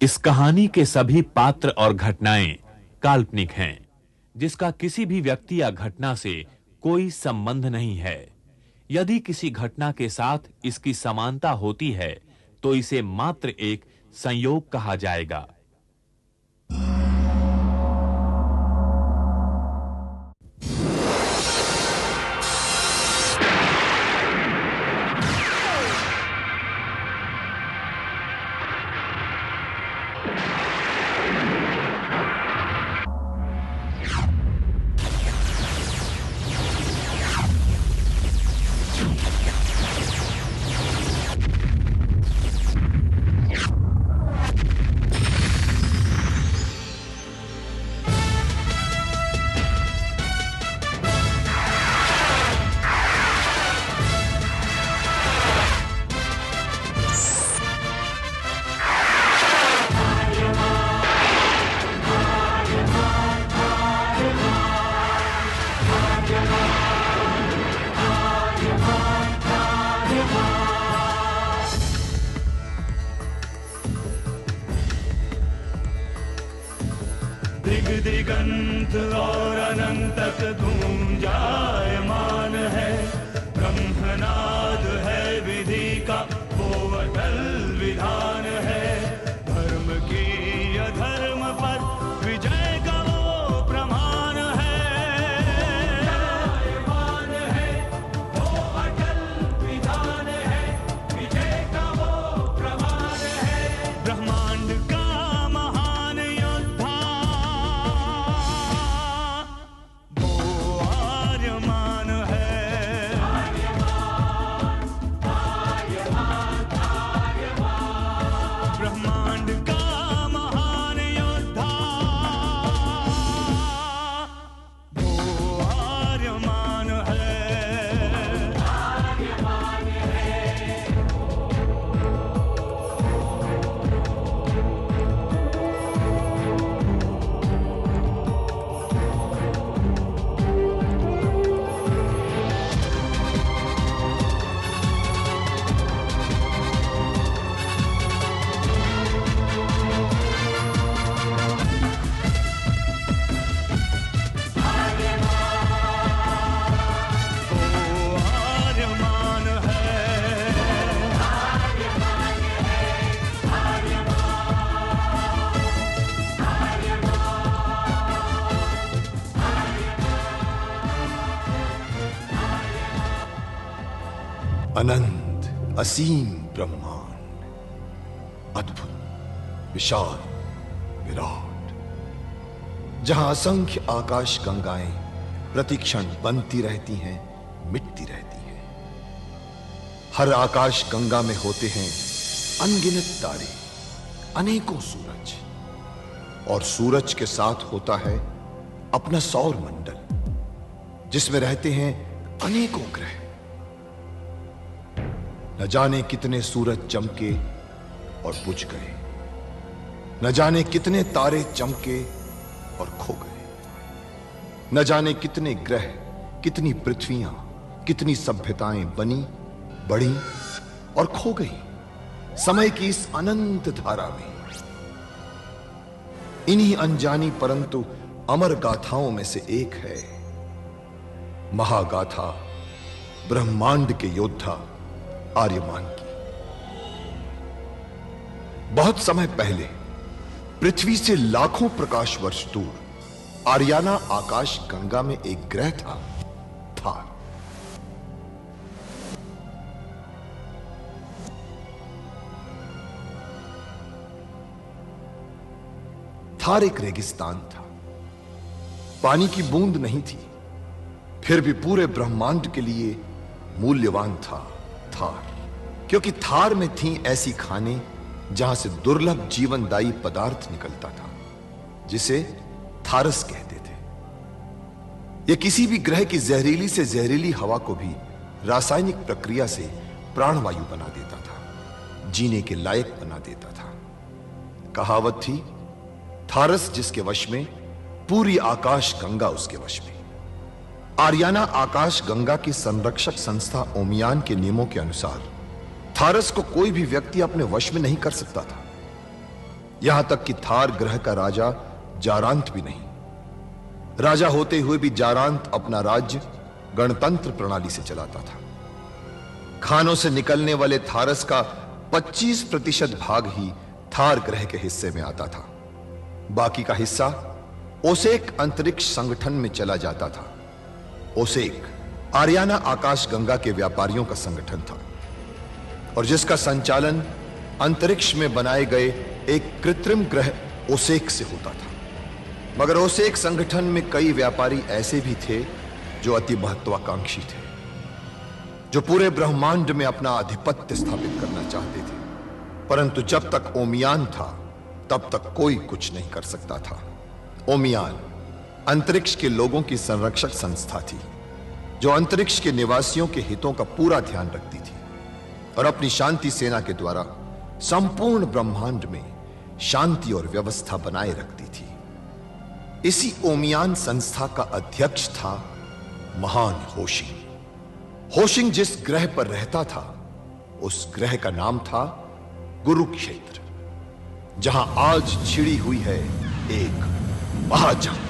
इस कहानी के सभी पात्र और घटनाएं काल्पनिक हैं, जिसका किसी भी व्यक्ति या घटना से कोई संबंध नहीं है। यदि किसी घटना के साथ इसकी समानता होती है, तो इसे मात्र एक संयोग कहा जाएगा। दिगंत और अनंत तक गूंजायमान है। ब्रह्मनाद है विधि का वो अटल विधान है। धर्म की अधर्म पर विजय का वो प्रमाण है। जायमान है वो अटल विधान है। विजय का वो प्रमाण है। ब्रह्मांड का अनंत असीम ब्रह्मांड, अद्भुत विशाल विराट, जहां असंख्य आकाश गंगाएं प्रतिक्षण बनती रहती हैं, मिटती रहती हैं। हर आकाश गंगा में होते हैं अनगिनत तारे, अनेकों सूरज, और सूरज के साथ होता है अपना सौर मंडल, जिसमें रहते हैं अनेकों ग्रह। न जाने कितने सूरज चमके और बुझ गए, न जाने कितने तारे चमके और खो गए, न जाने कितने ग्रह, कितनी पृथ्वियां, कितनी सभ्यताएं बनी, बढ़ी और खो गई समय की इस अनंत धारा में। इन्हीं अनजानी परंतु अमर गाथाओं में से एक है महागाथा ब्रह्मांड के योद्धा आर्यमान की। बहुत समय पहले पृथ्वी से लाखों प्रकाश वर्ष दूर आर्याना आकाश गंगा में एक ग्रह था, थार। थार एक रेगिस्तान था, पानी की बूंद नहीं थी, फिर भी पूरे ब्रह्मांड के लिए मूल्यवान था थार, क्योंकि थार में थी ऐसी खाने जहां से दुर्लभ जीवनदायी पदार्थ निकलता था, जिसे थारस कहते थे। यह किसी भी ग्रह की जहरीली से जहरीली हवा को भी रासायनिक प्रक्रिया से प्राणवायु बना देता था, जीने के लायक बना देता था। कहावत थी, थारस जिसके वश में, पूरी आकाश गंगा उसके वश में। आर्याना आकाश गंगा की संरक्षक संस्था ओमियान के नियमों के अनुसार थारस को कोई भी व्यक्ति अपने वश में नहीं कर सकता था। यहां तक कि थार ग्रह का राजा जारांत भी नहीं। राजा होते हुए भी जारांत अपना राज्य गणतंत्र प्रणाली से चलाता था। खानों से निकलने वाले थारस का 25% भाग ही थार ग्रह के हिस्से में आता था। बाकी का हिस्सा ओसेक अंतरिक्ष संगठन में चला जाता था। ओसेक आरियाना आकाश गंगा के व्यापारियों का संगठन था और जिसका संचालन अंतरिक्ष में बनाए गए एक कृत्रिम ग्रह ओसेक से होता था। मगर ओसेक संगठन में कई व्यापारी ऐसे भी थे जो अति महत्वाकांक्षी थे, जो पूरे ब्रह्मांड में अपना आधिपत्य स्थापित करना चाहते थे। परंतु जब तक ओमियान था तब तक कोई कुछ नहीं कर सकता था। ओमियान अंतरिक्ष के लोगों की संरक्षक संस्था थी जो अंतरिक्ष के निवासियों के हितों का पूरा ध्यान रखती थी और अपनी शांति सेना के द्वारा संपूर्ण ब्रह्मांड में शांति और व्यवस्था बनाए रखती थी। इसी ओमियान संस्था का अध्यक्ष था महान होशिंग। होशिंग जिस ग्रह पर रहता था उस ग्रह का नाम था गुरुक्षेत्र, जहां आज छिड़ी हुई है एक महाजंग।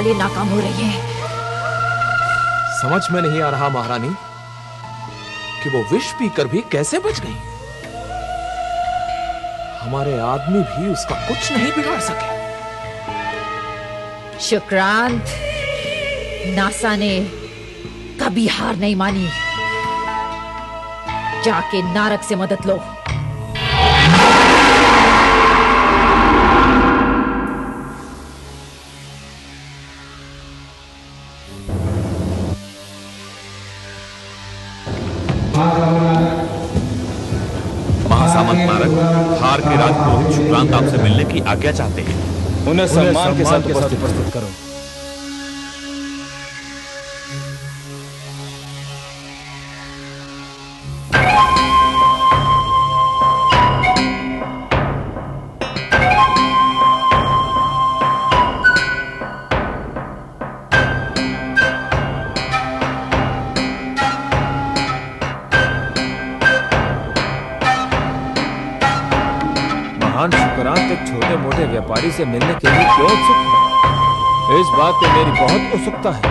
नाकाम हो रही है। समझ में नहीं आ रहा महारानी कि वो विष पीकर भी कैसे बच गई। हमारे आदमी भी उसका कुछ नहीं बिगाड़ सके। शुक्रांत, नासा ने कभी हार नहीं मानी। जाके नारक से मदद लो। महासामंत नारक, थार के राजपुरोहित शुक्रांत आपसे मिलने की आज्ञा चाहते हैं। उन्हें सम्मान के साथ उपस्थित करो। शुक्रांत एक छोटे मोटे व्यापारी से मिलने के लिए क्यों उत्सुक है? इस बात पे मेरी बहुत उत्सुकता है।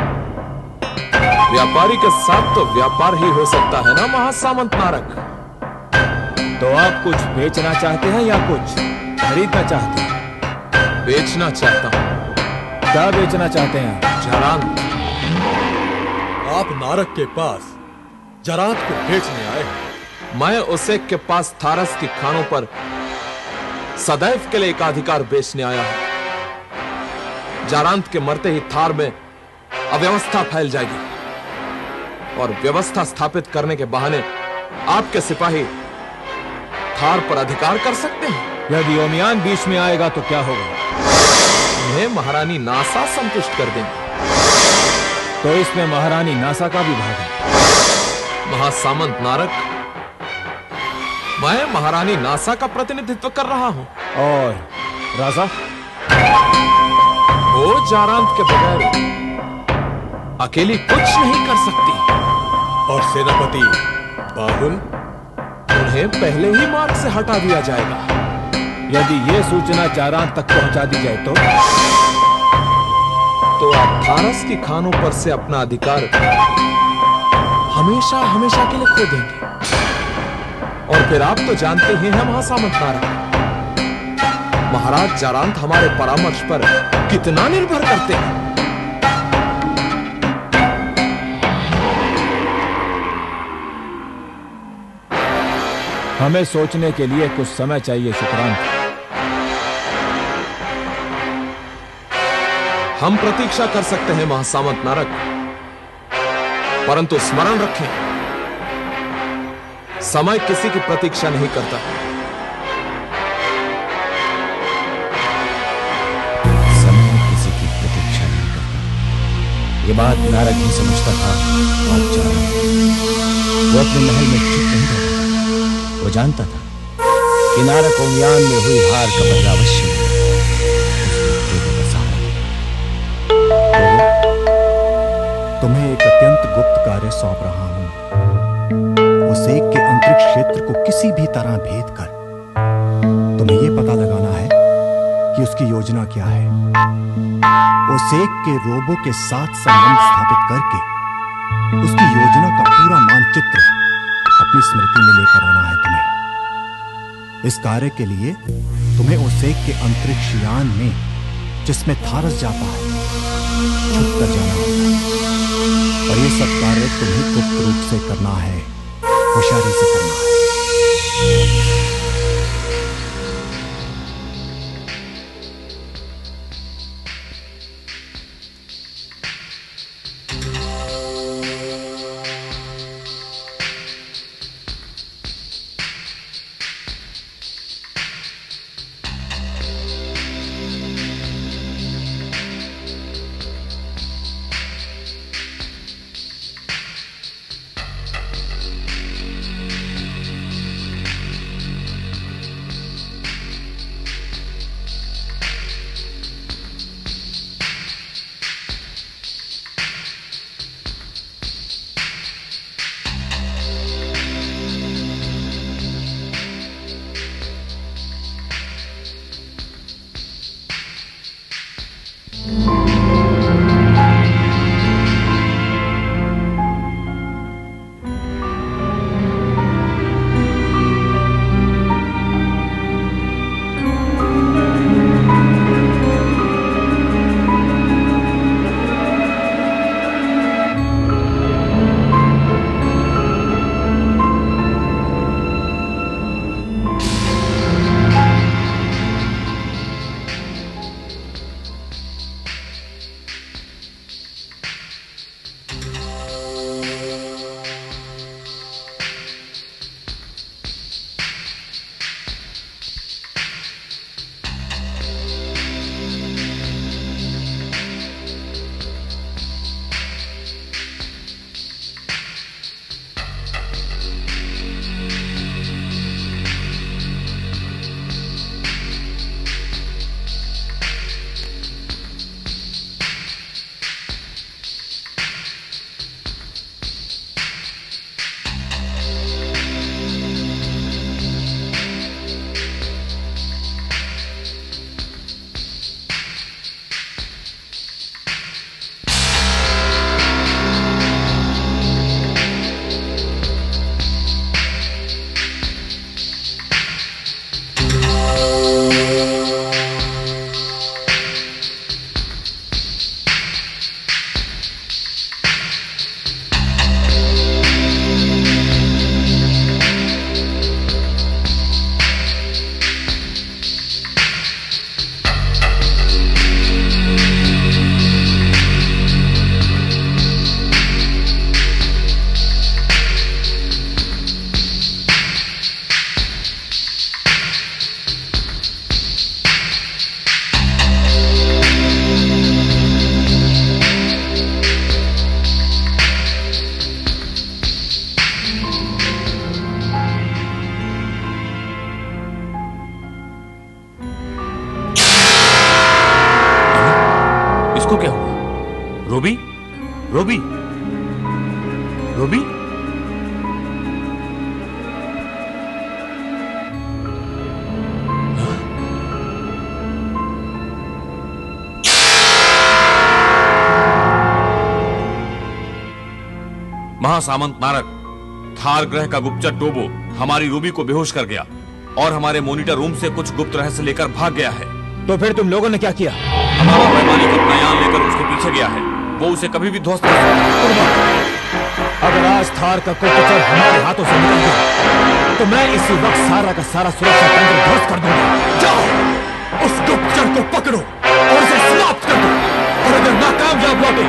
व्यापारी के साथ तो व्यापार ही हो सकता है ना महासामंत नारक। तो आप कुछ बेचना चाहते हैं या कुछ खरीदना चाहते हैं? बेचना चाहता हूं। क्या बेचना चाहते हैं? जारांत। आप नारक के पास जारांत को बेचने आए हैं? मैं ओसेक के पास थारस की खानों पर सदैव के लिए एकाधिकार बेचने आया हूं। जारांत के मरते ही थार में अव्यवस्था फैल जाएगी और व्यवस्था स्थापित करने के बहाने आपके सिपाही थार पर अधिकार कर सकते हैं। यदि ओमियान बीच में आएगा तो क्या होगा? उन्हें महारानी नासा संतुष्ट कर देंगे। तो इसमें महारानी नासा का भी भाग है। महासामंत नारक, मैं महारानी नासा का प्रतिनिधित्व कर रहा हूं। और राजा? वो जारांत के बगैर अकेली कुछ नहीं कर सकती। और सेनापति बाहुल? उन्हें पहले ही मार्ग से हटा दिया जाएगा। यदि ये सूचना जारांत तक पहुंचा दी जाए तो आप थारस की खानों पर से अपना अधिकार हमेशा हमेशा के लिए खो देंगे। और फिर आप तो जानते ही हैं महासामंत नारक, महाराज जारांत हमारे परामर्श पर कितना निर्भर करते हैं। हमें सोचने के लिए कुछ समय चाहिए शुक्रांत। हम प्रतीक्षा कर सकते हैं महासामंत नारक, परंतु स्मरण रखें, समय किसी की प्रतीक्षा नहीं करता। समय किसी की प्रतीक्षा नहीं करता, ये बात नारद ही समझता था। और जारांत वो अपने महल में चुप नहीं रहता। वो जानता था कि नारक ओमियान में हुई हार का बदला अवश्य तुम्हें एक अत्यंत गुप्त कार्य सौंप रहा हूं। उस एक के अंतरिक्ष क्षेत्र को किसी भी तरह भेद कर तुम्हें यह पता लगाना है कि उसकी योजना क्या है। उस एक के रोबो के साथ संबंध स्थापित करके उसकी योजना का पूरा मानचित्र अपनी स्मृति में लेकर आना है तुम्हें। इस कार्य के लिए तुम्हें उस एक के अंतरिक्ष यान में जिसमें थारस जाता है छुप कर जाना होगा। और ये सब कार्य तुम्हें गुप्त रूप से करना है, होशियारी से करना है। उसको क्या हुआ? Ruby, Ruby, Ruby? महासामंत नारक, थार ग्रह का गुप्तचर टोबो हमारी रूबी को बेहोश कर गया और हमारे मॉनिटर रूम से कुछ गुप्त रहस्य लेकर भाग गया है। तो फिर तुम लोगों ने क्या किया? हमारा वैमानिक अपना यान लेकर उसके पीछे गया है। वो उसे कभी भी ध्वस्त कर सकता है। अगर आज थार का गुप्तचर हमारे हाथों से निकल गया तो मैं इसी वक्त सारा का सारा सुरक्षा तंत्र ध्वस्त कर दूंगा। जाओ, उस गुप्तचर को पकड़ो और उसे समाप्त कर दो, और अगर नाकामयाब लौटे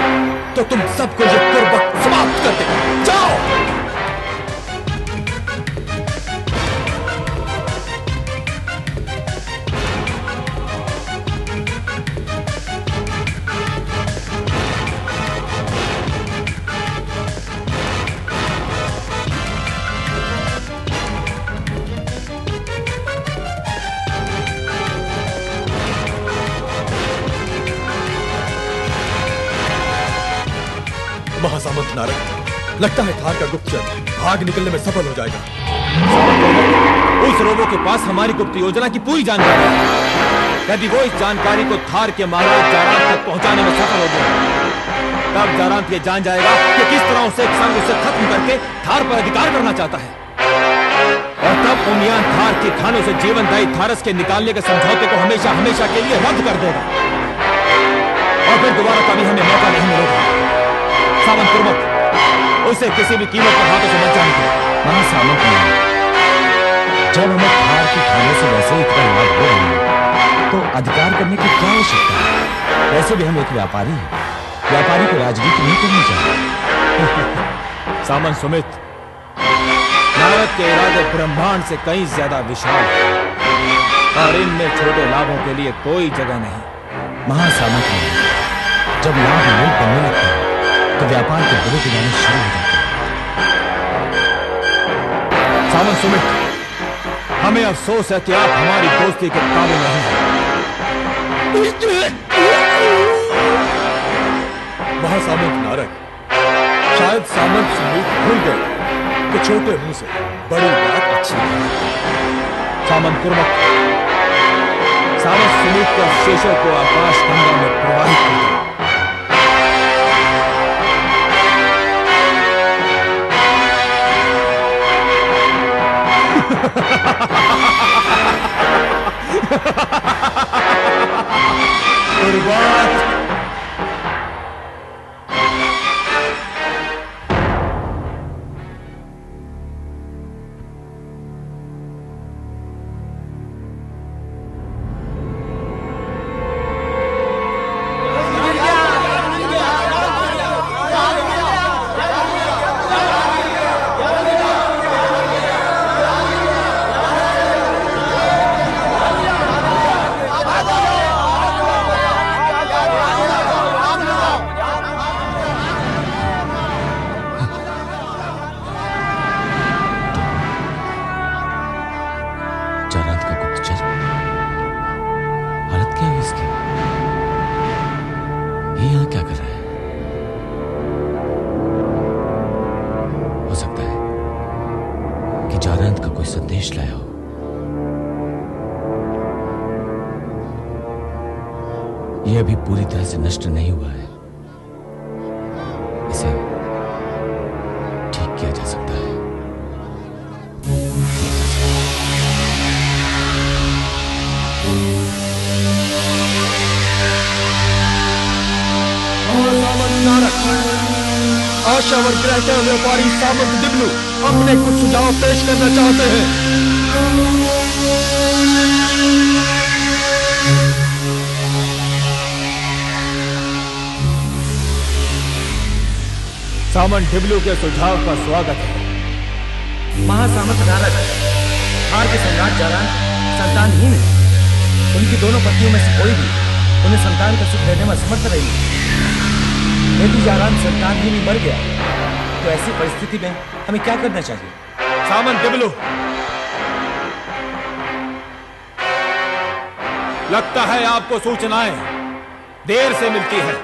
तो तुम सबको ये कुर्बत समाप्त कर देगा। जाओ। महासामंत नारक, लगता है थार का गुप्तचर भाग निकलने में सफल हो जाएगा। उस रोबो के पास हमारी गुप्त योजना की पूरी जानकारी है। यदि वो इस जानकारी को थार के महाराज जारांत तक पहुंचाने में सफल हो गया, तब जारांत ये जान जाएगा कि किस तरह उसे एक संग उसे खत्म करके थार पर अधिकार करना चाहता है। और तब उमियान थार के खानों से जीवनदायी थारस के निकालने के समझौते को हमेशा हमेशा के लिए रद्द कर देगा, और फिर दोबारा कभी हमें मौका नहीं मिलेगा। सामंत कुर्मक, उसे किसी भी कीमत पर हाथों से मत जाने दो। महासामंत नारक, जब हमें थार के खाने से वैसे इतना लाभ हो रहा है तो अधिकार करने की क्या आवश्यकता है? वैसे भी हम एक व्यापारी हैं। व्यापारी को राजनीति नहीं करनी चाहिए। सामंत सुमित, नारद के इरादे ब्रह्मांड से कहीं ज्यादा विशाल हैं और इनमें छोटे लाभों के लिए कोई जगह नहीं। महासामंत नारक, जब लाभ मूल बनने लगता है तो व्यापार के बड़े गिराने शुरू हो जाते हैं। सामंत सुमित, हमें अफसोस है कि आप हमारी दोस्ती के काबिल नहीं हैं। महासामंत नारक, शायद सामंत सुमित भूल गए कि छोटे मुंह से बड़ी बात अच्छी है। सामंत कुर्मक, सामंत सुमित के अवशेषों को आकाश गंगा में प्रवाहित कर दो। कुर्बान। जारांत का गुप्तचर, हालत क्या है इसकी? ये यहां क्या कर रहा है? हो सकता है कि जारांत का कोई संदेश लाया हो। यह अभी पूरी तरह से नष्ट नहीं हुआ है, इसे ठीक किया जा सकता है। आशावर ग्रह के व्यापारी सामंत दिब्लू अपने कुछ सुझाव पेश करना चाहते हैं। सामंत डिब्लू के सुझाव का स्वागत है। महासामंत नारद, थार के सम्राट जारांत संतानहीन है। उनकी दोनों पत्नियों में से कोई भी उन्हें संतान का सुख देने में असमर्थ रही। यदि जारांत संतानहीन ही मर गया तो ऐसी परिस्थिति में हमें क्या करना चाहिए? सामंत डिब्लू, लगता है आपको सूचनाएं देर से मिलती है।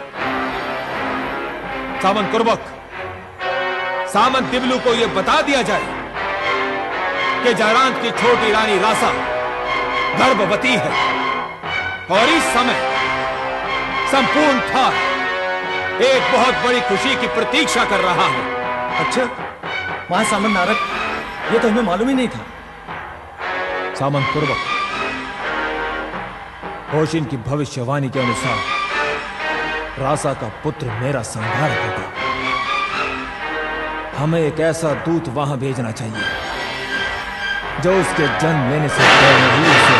सामंत कुर्बक, सामंत दिबलू को यह बता दिया जाए कि जारांत की छोटी रानी रासा गर्भवती है और इस समय संपूर्ण थार एक बहुत बड़ी खुशी की प्रतीक्षा कर रहा है। अच्छा, महासामंत नारद, ये तो हमें मालूम ही नहीं था। सामंत कुर्बक, होशिन की भविष्यवाणी के अनुसार रासा का पुत्र मेरा संहार होगा। हमें एक ऐसा दूत वहां भेजना चाहिए जो उसके जन्म लेने से पहले ही उसे